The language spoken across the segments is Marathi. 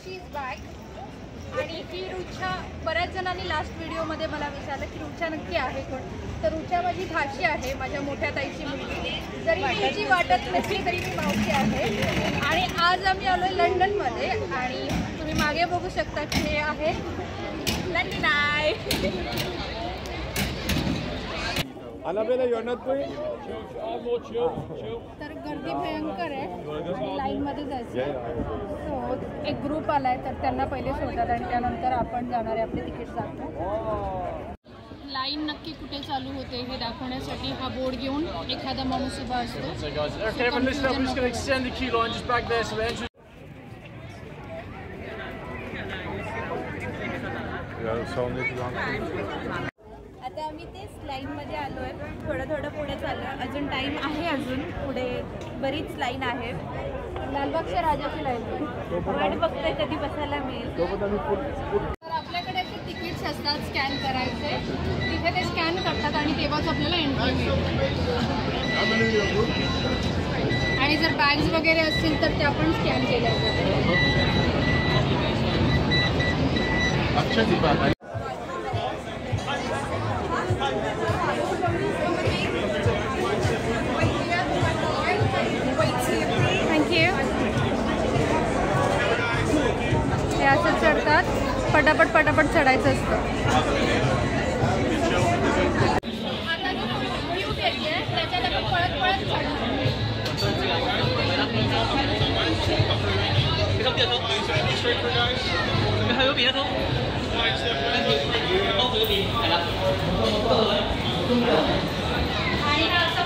She is back. आणि ही रुचा, बऱ्याच जणांनी लास्ट व्हिडिओमध्ये मला विचारलं की रुचा नक्की आहे कोण. तर रुचा माझी भाची आहे, माझ्या मोठ्या ताईची मुलगी. जरी तिची वाटत नसली तरी मी मावशी आहे. आणि आज आम्ही आलो आहे लंडनमध्ये. आणि तुम्ही मागे बघू शकता की हे आहे लंडन आय. तर गर्दी भयंकर आहे, लाईनमध्ये जायचं. सो एक ग्रुप आलाय तर त्यांना पहिले शोधतात आणि त्यानंतर आपण जाणार आहे, आपले तिकीट जातो. लाईन नक्की कुठे चालू होते हे दाखवण्यासाठी हा बोर्ड घेऊन एखादा माणूस उभा असतो. आता आम्ही तेच लाईनमध्ये आलो आहे, थोडं पुढे चाललो आहे. अजून टाईम आहे, अजून पुढे बरीच लाईन आहे. लालबागच्या राजाची लाईन वाट बघतोय कधी बसायला मिळेल. तर आपल्याकडे असे तिकीट्स असतात स्कॅन करायचे, तिथे ते स्कॅन करतात आणि तेव्हाच आपल्याला एंट्री मिळते. आणि जर बॅग्स वगैरे असतील तर त्या पण स्कॅन केल्या जातात. हे असं चढतात, पटापट चढायचं असतं. आता जो व्ह्यू घेतली आहे त्याच्यात आपण पळत आणि हा असं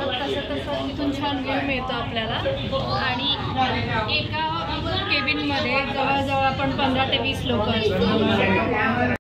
मोठा तसं तिथून छान व्ह्यू मिळतो आपल्याला. आणि एका केबिनमध्ये जवळजवळ आपण 15 ते 20 लोक असतो.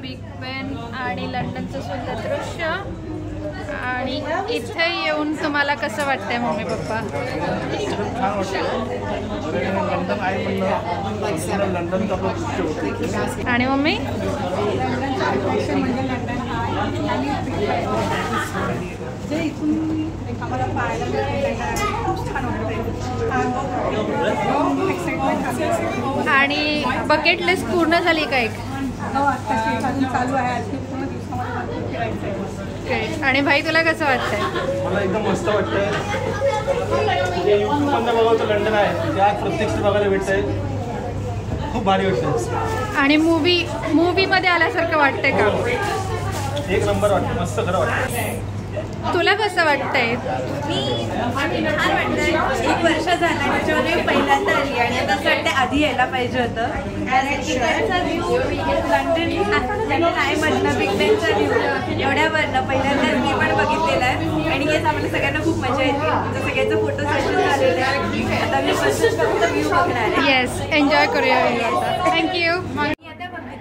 बिग बेन आणि लंडनचं सुंदर दृश्य. आणि इथे येऊन तुम्हाला कसं वाटतंय मम्मी पप्पा? आणि मम्मी आणि बकेट लिस्ट पूर्ण झाली का? एक चालू आहे. आणि भाई तुला कसं वाटतंय? मला एकदम मस्त वाटतंय. यूट्यूबमधनं बघतो लंडन आहे, त्या प्रत्यक्ष बघायला भेटतंय, खूप भारी वाटतंय. आणि मूवी मध्ये आल्यासारखं वाटतंय का? एक नंबर वाटतं, मस्त खरं वाटतंय. तुला कसं वाटतंय? मी छान वाटतंय. 1 वर्ष झालं त्याच्यामध्ये मी पहिल्यांदा आली आणि आता असं वाटतं आधी यायला पाहिजे होतं. आणि इकडचा व्ह्यू लंडन आहे म्हणणं, बिग बेनचा व्ह्यू एवढ्यावरनं पहिल्यांदाच मी पण बघितलेला आहे. आणि हेच आम्हाला सगळ्यांना खूप मजा येते. आमच्या सगळ्याचं फोटो सेशन झालेले आहे. आता मी फक्त व्ह्यू बघणार आहे. येस, एन्जॉय करूया आता. थँक्यू.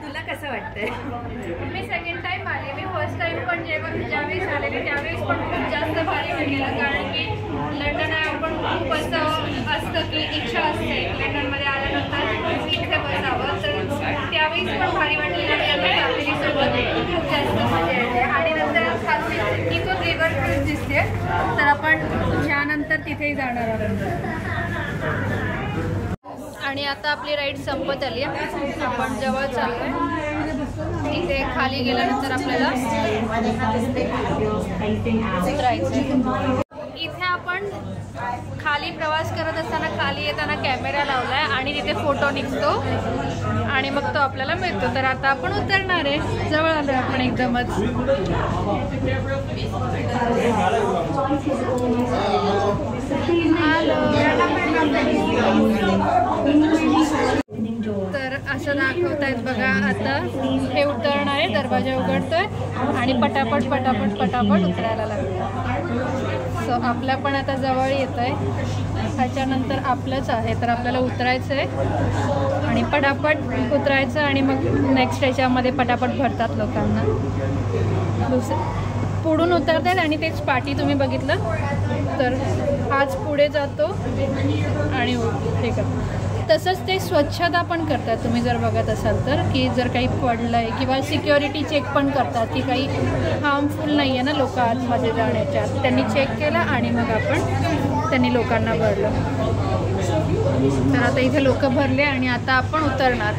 तुला कसं वाटतंय? मी सेकंड टाइम आले. मी फर्स्ट टाइम पण ज्यावेळेस आलेले त्यावेळेस पण खूप जास्त भारी वाटलेलं. कारण की लंडन आपण खूप असतं की इच्छा असते लंडनमध्ये आल्यानंतर इथे बसावं, तर त्यावेळेस पण भारी वाटलेलं. आणि आता फॅमिलीसोबत खूप जास्त मजा येते. आणि नंतर खाली इथून रिव्हर क्रूज दिसते, तर आपण ह्यानंतर तिथेही जाणार आहोत. आणि आता आपली राईड संपत आली आहे. आपण जवळ चाललोय. इथे खाली गेल्यानंतर आपल्याला उतरायचं. इथे आपण खाली प्रवास करत असताना खाली येताना कॅमेरा लावलाय आणि तिथे फोटो निघतो आणि मग तो आपल्याला मिळतो. तर आता आपण उतरणार आहे. जवळ आलोय आपण एकदमच. तर असं दाखवतायत बघा. आता हे उतरणार आहे, दरवाजा उघडतोय आणि पटापट पटापट पटापट उतरायला लागतं. सो आपल्या पण आता जवळ येत आहे. त्याच्यानंतर आपलंच आहे, तर आपल्याला उतरायचं आहे आणि पटापट उतरायचं आणि मग नेक्स्ट याच्यामध्ये पटापट भरतात लोकांना. पुढून उतरतात आणि तेच पाठी तुम्ही बघितलं तर हाच पुढे जातो आणि हे करतो. तसंच ते स्वच्छता पण करतात तुम्ही जर बघत असाल तर, की जर काही पडलं आहे किंवा सिक्युरिटी चेक पण करतात की काही हार्मफुल नाही आहे ना लोक आतमध्ये जाण्याच्या. त्यांनी चेक केलं आणि मग त्यांनी लोकांना भरलं. तर आता इथे लोक भरले आणि आता आपण उतरणार.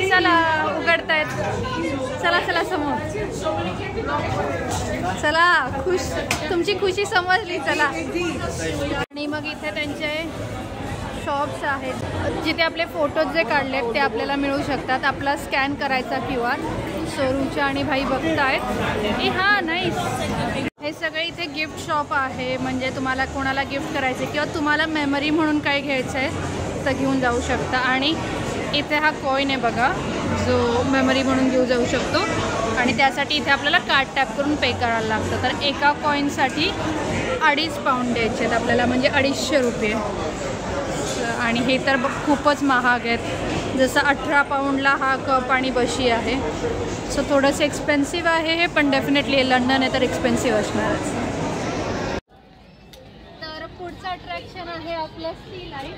चला उघडतायत. चला चला समोर चला. तुमची खुशी समजली. चला. आणि मग इथे त्यांचे शॉप्स आहेत जिथे आपले फोटोज जे काढलेत ते आपल्याला मिळू शकतात. आपला स्कॅन करायचा QR. सोरूच्या आणि भाई बघतायत. हां नाईस. हे सगळे इथे गिफ्ट शॉप आहे, म्हणजे तुम्हाला कोणाला गिफ्ट करायचे किंवा तुम्हाला मेमरी म्हणून काय घ्यायचं आहे तर घेऊन जाऊ शकता. आणि इथे हा कॉईन आहे बघा जो मेमरी म्हणून घेऊन जाऊ शकतो आणि त्यासाठी इथे आपल्याला कार्ड टॅप करून पे करायला लागतं. तर एका कॉईनसाठी 2.5 पाऊंड द्यायचे आहेत आपल्याला, म्हणजे 250 रुपये. आणि हे तर खूपच महाग आहेत. जसं 18 पाऊंडला हा कप आणि बशी आहे. सो थोडंसं एक्सपेन्सिव्ह आहे हे, पण डेफिनेटली लंडन आहे तर एक्सपेन्सिव्ह असणारच. तर पुढचं अट्रॅक्शन आहे आपलं सी लाईफ.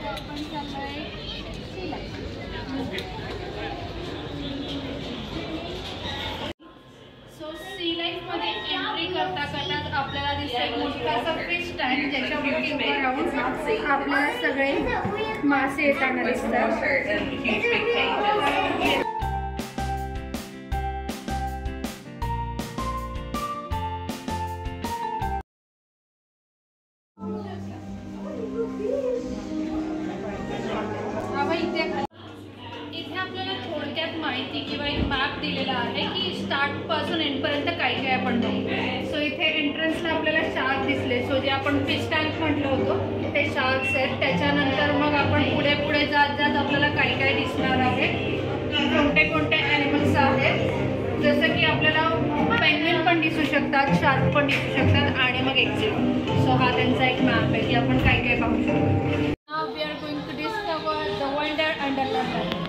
आपण चाललो आहे सी लाईफ. सो सी लाईफमध्ये एंट्री करता करताच आपल्याला दिसतं मोठासा फिश टँक ज्याच्यावरती उभं राहून आपल्याला सगळे मासे येताना दिसतात. इथे आपल्याला थोडक्यात माहिती किंवा एक मॅप दिलेला आहे की स्टार्टपासून एंडपर्यंत काय काय आपण बघू. सो इथे एंट्रन्सला आपल्याला शार्क दिसले. सो जे आपण फिश टँक म्हटलं होतं ते शार्क्स आहेत. त्याच्यानंतर मग आपण पुढे पुढे जात जात आपल्याला काय काय दिसणार आहे, कोणते कोणते ॲनिमल्स आहेत. जसं की आपल्याला पेंग्विन पण दिसू शकतात, शार्क पण दिसू शकतात आणि मग एक्झिट. सो हा त्यांचा एक मॅप आहे की आपण काय काय पाहू शकतो. Now we are going to discover the wonder under London.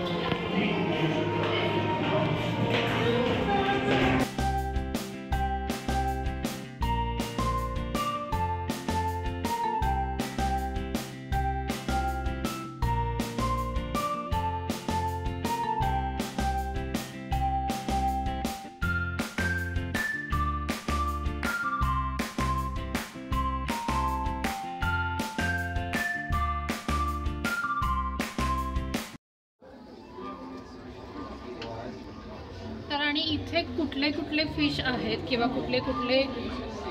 तर आणि इथे कुठले कुठले फिश आहेत किंवा कुठले कुठले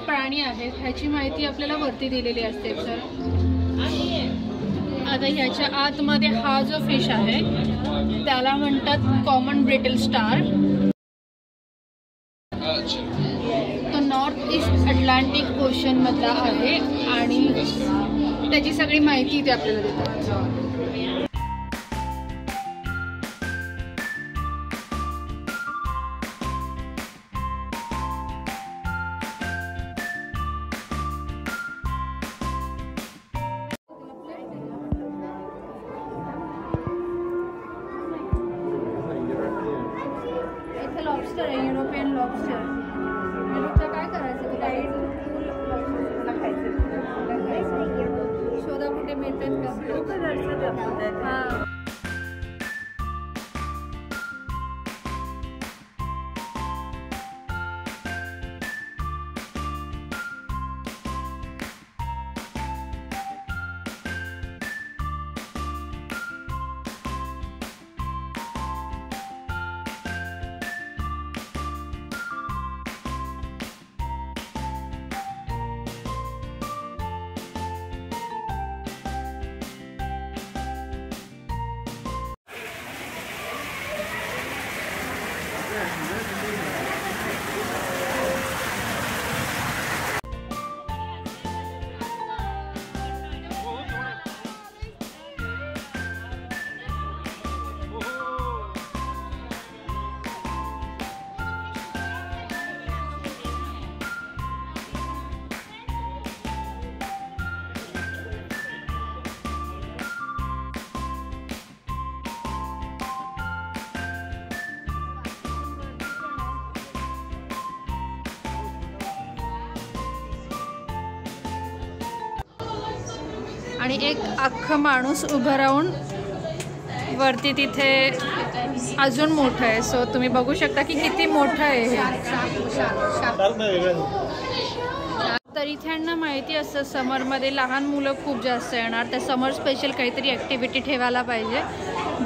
प्राणी आहेत ह्याची माहिती आपल्याला वरती दिलेली असते. सर आता ह्याच्या आतमध्ये हा जो फिश आहे त्याला म्हणतात कॉमन ब्रिटल स्टार. तो नॉर्थ ईस्ट अटलांटिक ओशन मधला आहे आणि त्याची सगळी माहिती इथे आपल्याला देतात. लॉबस्टर आहे, युरोपियन लॉबस्टर. युरोपला काय करायचं तुला? शोधा कुठे मिळतात का? हां आणि एक अख्खं माणूस उभं राहून वरती तिथे अजून मोठं आहे. सो तुम्ही बघू शकता की किती मोठं आहे हे. तर इथ्यांना माहिती असतं समरमध्ये लहान मुलं खूप जास्त येणार, तर समर स्पेशल काहीतरी ॲक्टिव्हिटी ठेवायला पाहिजे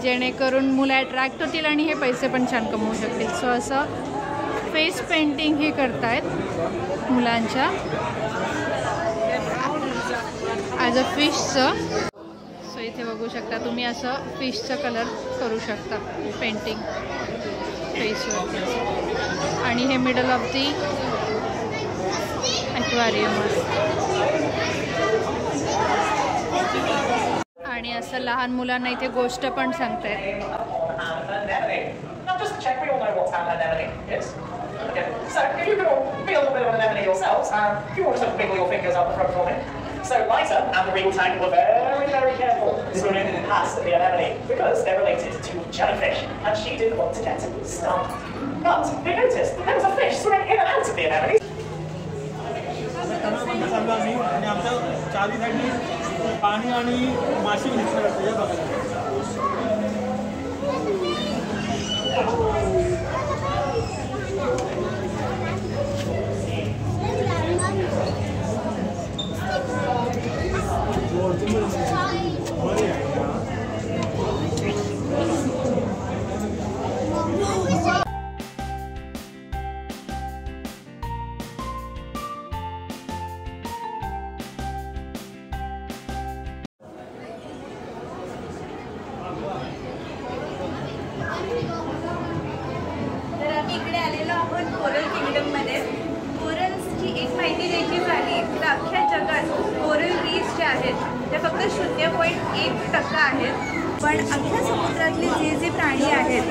जेणेकरून मुलं अट्रॅक्ट होतील आणि हे पैसे पण छान कमवू शकतील. सो असं फेस पेंटिंग हे करतायत मुलांच्या ॲज अ फिशचं. सो इथे बघू शकता तुम्ही असं फिशचं कलर करू शकता पेंटिंग फेसवर. आणि हे मिडल ऑफ दी ॲक्वेरियम आणि असं लहान मुलांना इथे गोष्ट पण सांगतायत. So Liza and the real tank were very, very careful swimming past the anemone because they're related to jellyfish and she didn't want to get stung. But they noticed that there was a fish swimming in and out of the anemone. आणि आमच्या चारी साईडनी पाणी आणि माशी मिक्स करतो या बघा. तर आम्ही इकडे आलेलो आहोत कोरल किंगडममध्ये. कोरल्सची एक माहिती द्यायची झाली तर अख्ख्या जगात कोरल रीफ्स जे आहेत ते फक्त 0.1% आहेत. पण अख्ख्या समुद्रातले जे जे प्राणी आहेत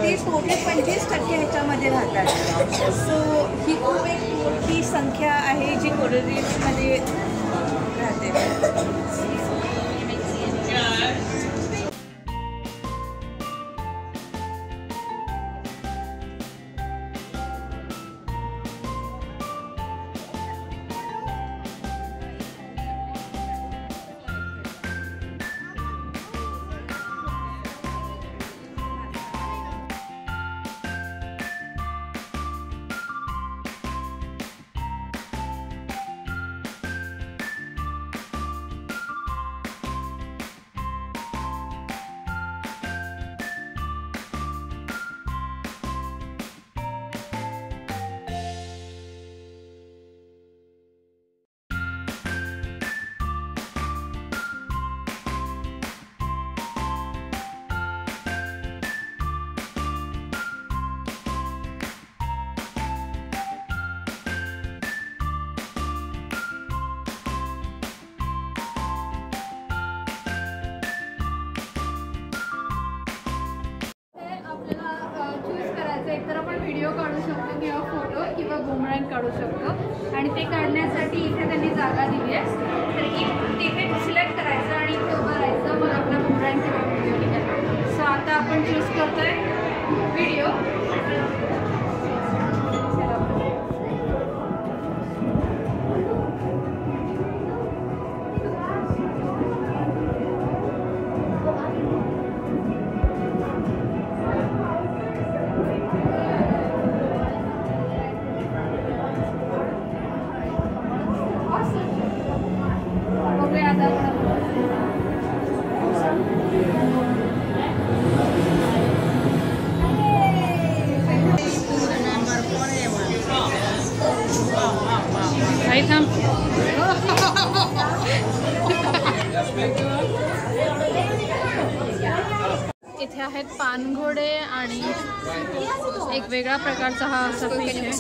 ते टोटल 25% ह्याच्यामध्ये राहतात. सो ही खूप एक मोठी संख्या आहे जी कोरल रीफ्समध्ये राहते. एकतर आपण व्हिडिओ काढू शकतो किंवा फोटो किंवा बुमरँग काढू शकतो आणि ते काढण्यासाठी इथे त्यांनी जागा दिली आहे. तर तिथे सिलेक्ट करायचं आणि इथे उभं राहायचं, मग आपला बुमरँग किंवा व्हिडिओ निघाला. सो आता आपण चूज करतोय व्हिडिओ. इथे आहेत पानघोडे आणि एक वेगळा प्रकारचा हा असा फिश आहे.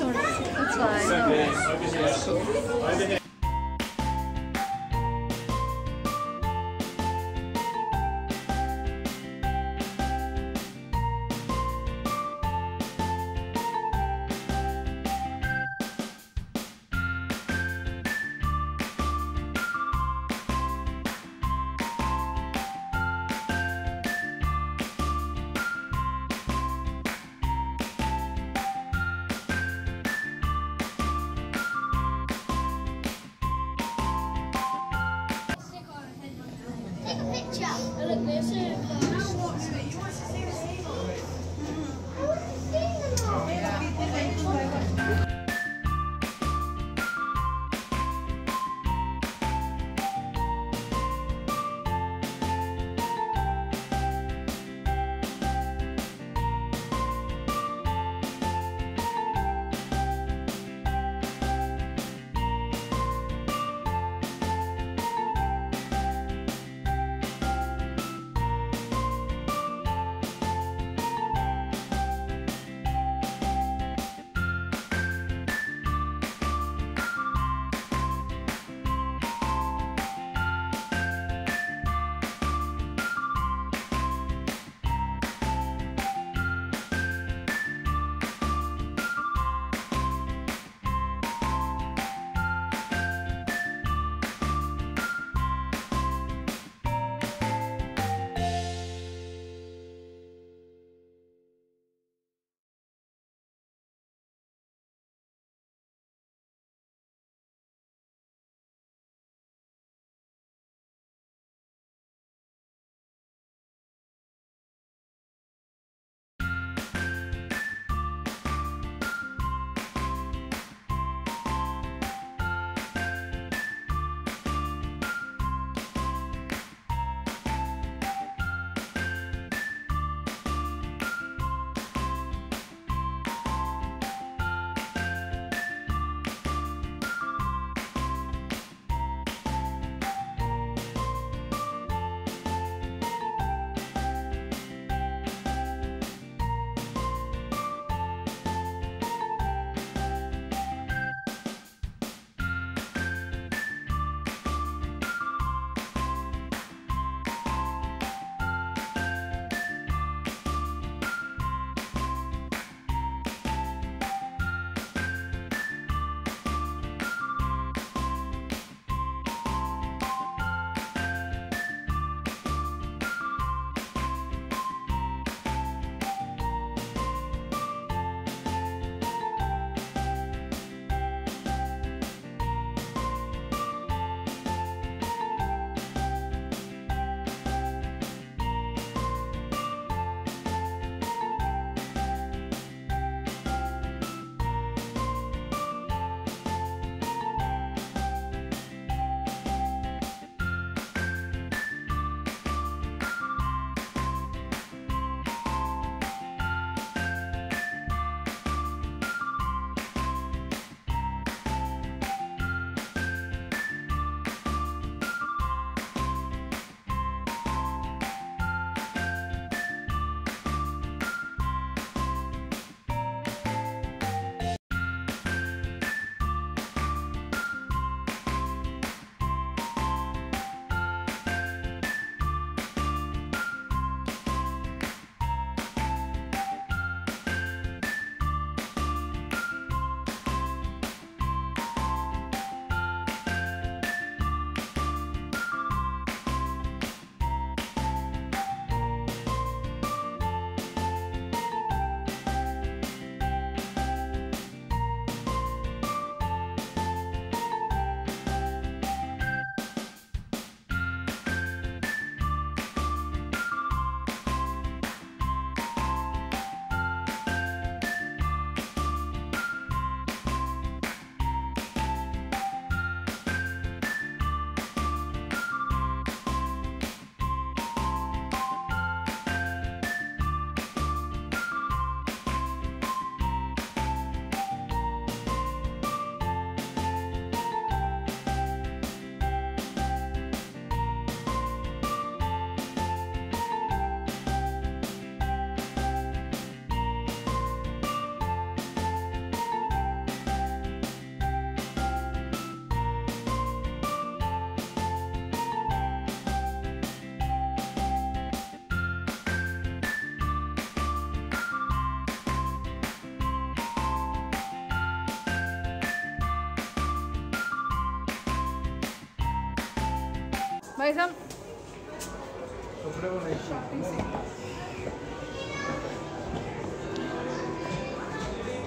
भाई साहब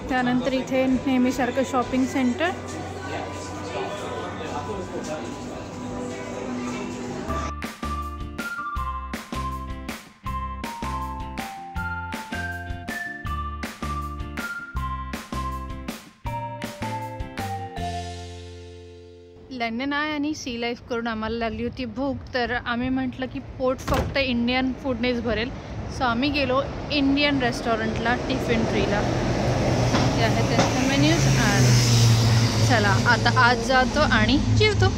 त्यानंतर इथे नेहमीसारखं शॉपिंग सेंटर. लंडन आय आणि सी लाईफ करून आम्हाला लागली होती भूक, तर आम्ही म्हटलं की पोट फक्त इंडियन फूडनेच भरेल. सो आम्ही गेलो इंडियन रेस्टॉरंटला, टिफिन ट्रीला. ते आहे त्यांचे मेन्यूज. आणि चला आता आज जातो आणि जेवतो.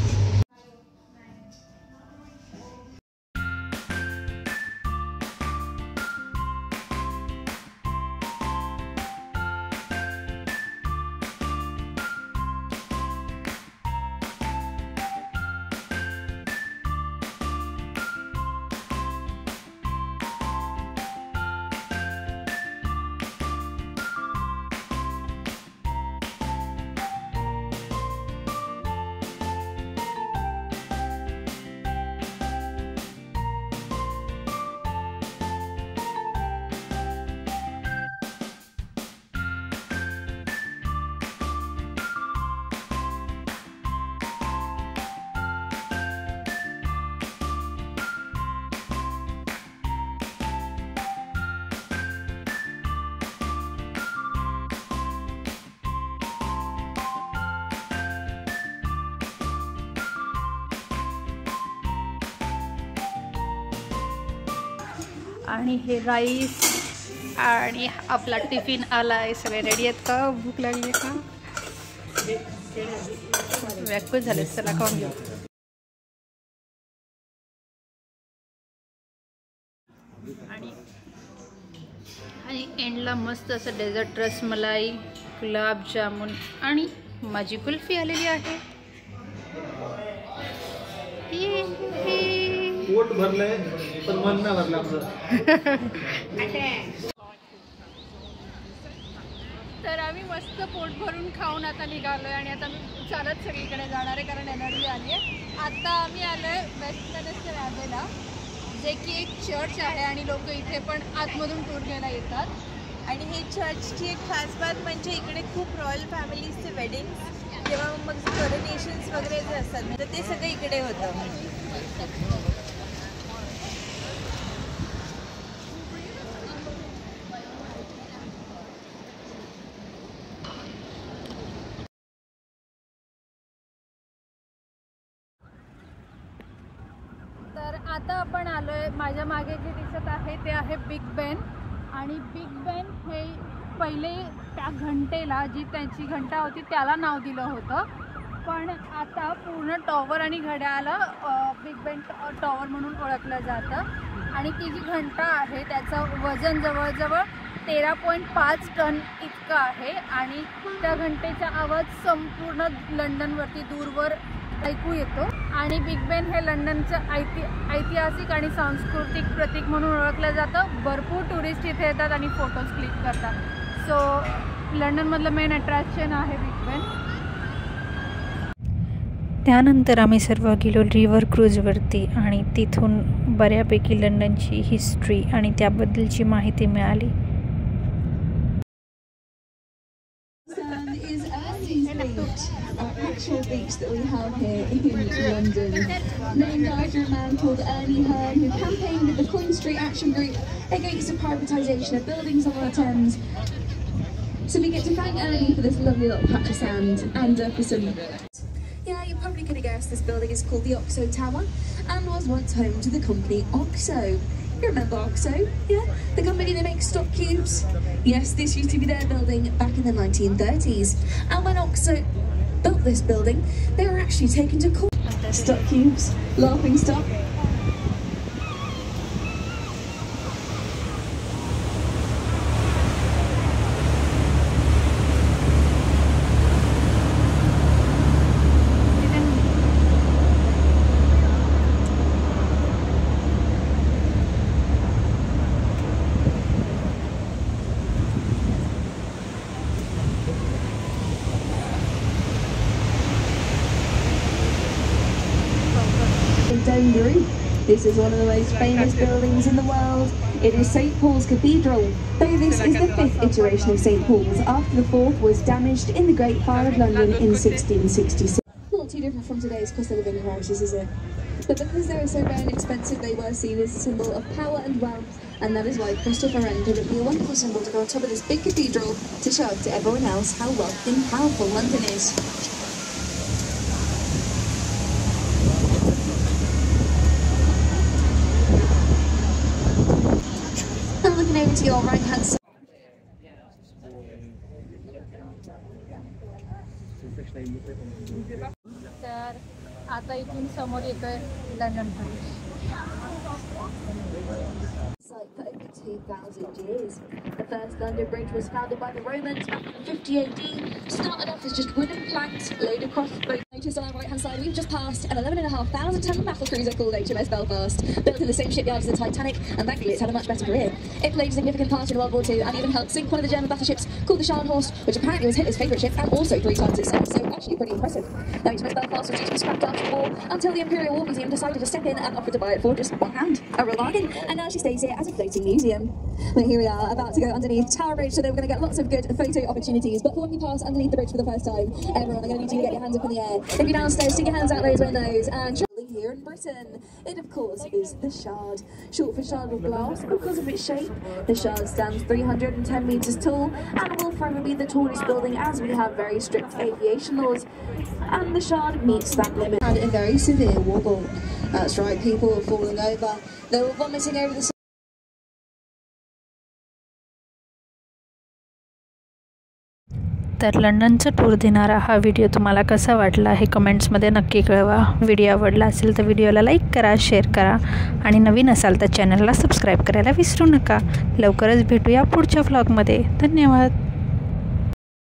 आणि हे राईस आणि आपला टिफिन आला आहे. सगळे रेडी आहेत का? भूक लागली का? व्याकुळ झाले. चला खाऊन घेऊ. आणि एंडला मस्त असं डेझर्ट रसमलाई, गुलाबजामुन आणि माझी कुल्फी आलेली आहे. पोट भरलंय पण मन नाही भरलं आपलं. तर आम्ही मस्त पोट भरून खाऊन आता निघालोय आणि आता मी चालत सगळीकडे जाणार आहे कारण एनर्जी आली आहे. आता आम्ही आलोय वेस्टमिनिस्टर ॲबेला, जे की एक चर्च आहे आणि लोक इथे पण आतमधून टूर घ्यायला येतात. आणि हे चर्चची एक खास बात म्हणजे इकडे खूप रॉयल फॅमिलीजचे वेडिंग्स किंवा मग कॉरोनेशन्स वगैरे जे असतात तर ते सगळं इकडे होतं. तर आता आपण आलोय, माझ्या मागे जे दिसत आहे ते आहे बिग बेन. आणि बिग बेन हे पहिले त्या घंटेला, जी त्याची घंटा होती त्याला नाव दिलं होतं, पण आता पूर्ण टॉवर आणि घड्याळाला बिग बेन टॉवर म्हणून ओळखलं जातं. आणि ती जी घंटा आहे त्याचं वजन जवळजवळ 13.5 टन इतकं आहे आणि त्या घंटेचा आवाज संपूर्ण लंडनवरती दूरवर ऐकू येतो. आणि बिग बेन हे लंडनचं ऐतिहासिक आणि सांस्कृतिक प्रतीक म्हणून ओळखलं जातं. भरपूर टुरिस्ट इथे येतात आणि फोटोज क्लिक करतात. सो लंडनमधलं मेन अट्रॅक्शन आहे बिग बेन. त्यानंतर आम्ही सर्व गेलो रिव्हर क्रूजवरती आणि तिथून बऱ्यापैकी लंडनची हिस्ट्री आणि त्याबद्दलची माहिती मिळाली. Our actual beach that we have here in London, named after a man called Ernie Hearn, who campaigned with the Queen Street Action Group against the privatisation of buildings on the Thames. So we get to thank Ernie for this lovely little patch of sand and for some... Yeah, you're probably going to guess this building is called the Oxo Tower and was once home to the company Oxo. You remember Oxo? Yeah? The company that makes stock cubes? Yes, this used to be their building back in the 1930s. And when Oxo built this building, they were actually taken to court. Stock cubes, laughing stock. This is one of the most famous buildings in the world. It is St. Paul's Cathedral. Though this is the 5th iteration of St. Paul's, after the 4th was damaged in the Great Fire of London in 1666. Not too different from today's cost of living crisis, is it? But because they were so rare and expensive, they were seen as a symbol of power and wealth, and that is why Christopher Wren thought it would be a wonderful symbol to go on top of this big cathedral to show to everyone else how wealthy and powerful London is. to your right hand side. तर आता इथून समोर येतोय London bridge. Site for over 2,000 years. The first London Bridge was founded by the Romans back in 50 AD. Started off as just wooden planks laid across both. Notice on our right hand side, we've just passed an 11,500 ton battle cruiser called HMS Belfast, built in the same shipyard as the Titanic, and thankfully it's had a much better career. It played a significant part in World War II and even helped sink one of the German battleships called the Scharnhorst, which apparently was Hitler's favourite ship and also 3 times its size, so actually pretty impressive. Now HMS Belfast was due to be scrapped after the war until the Imperial War Museum decided to step in and offered to buy it for just £1, a real bargain, and now she stays here as a floating museum. But here we are, about to go underneath Tower Bridge, so then we're going to get lots of good photo opportunities. But for when you pass underneath the bridge for the first time, everyone, I'm going to need you to get your hands up in the air. If you're downstairs, stick your hands out those windows. And here in Britain, it of course is the Shard, short for Shard of Glass. Because of its shape, the Shard stands 310 metres tall and will forever be the tallest building, as we have very strict aviation laws, and the Shard meets that limit. Had a very severe wobble. That's right, people were falling over. They were vomiting over the. तर लंडनचं टूर देणारा हा व्हिडिओ तुम्हाला कसा वाटला हे कमेंट्समध्ये नक्की कळवा. व्हिडिओ आवडला असेल तर व्हिडिओला लाईक करा, शेअर करा आणि नवीन असाल तर चॅनलला सबस्क्राईब करायला विसरू नका. लवकरच भेटूया पुढच्या व्लॉगमध्ये. धन्यवाद.